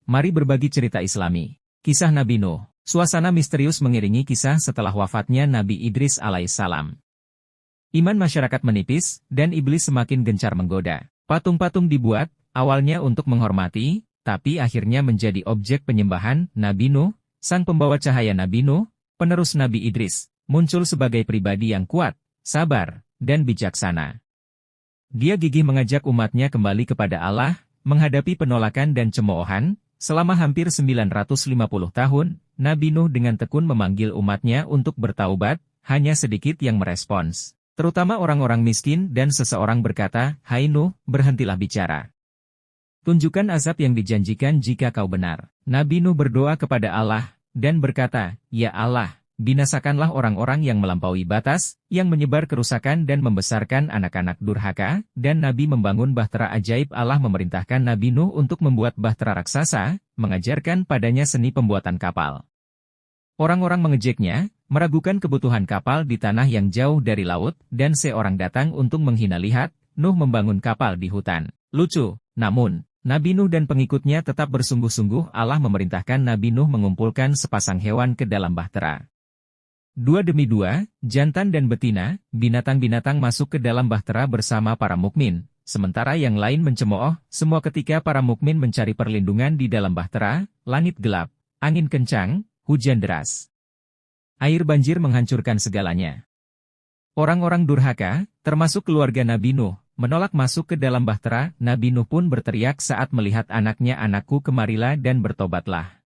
Mari berbagi cerita Islami. Kisah Nabi Nuh. Suasana misterius mengiringi kisah setelah wafatnya Nabi Idris alaihissalam. Iman masyarakat menipis, dan iblis semakin gencar menggoda. Patung-patung dibuat, awalnya untuk menghormati, tapi akhirnya menjadi objek penyembahan. Nabi Nuh, sang pembawa cahaya Nabi Nuh, penerus Nabi Idris, muncul sebagai pribadi yang kuat, sabar, dan bijaksana. Dia gigih mengajak umatnya kembali kepada Allah, menghadapi penolakan dan cemoohan. Selama hampir 950 tahun, Nabi Nuh dengan tekun memanggil umatnya untuk bertaubat, hanya sedikit yang merespons. Terutama orang-orang miskin dan seseorang berkata, "Hai Nuh, berhentilah bicara. Tunjukkan azab yang dijanjikan jika kau benar." Nabi Nuh berdoa kepada Allah, dan berkata, "Ya Allah, binasakanlah orang-orang yang melampaui batas, yang menyebar kerusakan dan membesarkan anak-anak durhaka." Dan Nabi membangun bahtera ajaib. Allah memerintahkan Nabi Nuh untuk membuat bahtera raksasa, mengajarkan padanya seni pembuatan kapal. Orang-orang mengejeknya, meragukan kebutuhan kapal di tanah yang jauh dari laut, dan seorang datang untuk menghina. Lihat, Nuh membangun kapal di hutan. Lucu, namun, Nabi Nuh dan pengikutnya tetap bersungguh-sungguh. Allah memerintahkan Nabi Nuh mengumpulkan sepasang hewan ke dalam bahtera. 2 demi 2, jantan dan betina, binatang-binatang masuk ke dalam bahtera bersama para mukmin, sementara yang lain mencemooh. Semua ketika para mukmin mencari perlindungan di dalam bahtera, langit gelap, angin kencang, hujan deras. Air banjir menghancurkan segalanya. Orang-orang durhaka, termasuk keluarga Nabi Nuh, menolak masuk ke dalam bahtera. Nabi Nuh pun berteriak saat melihat anaknya, "Anakku, kemarilah dan bertobatlah."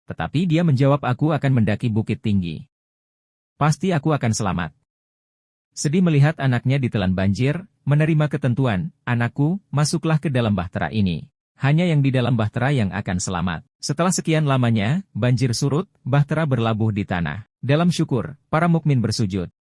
Tetapi dia menjawab, "Aku akan mendaki bukit tinggi. Pasti aku akan selamat." Sedih melihat anaknya ditelan banjir, menerima ketentuan, "Anakku, masuklah ke dalam bahtera ini. Hanya yang di dalam bahtera yang akan selamat." Setelah sekian lamanya, banjir surut, bahtera berlabuh di tanah. Dalam syukur, para mukmin bersujud.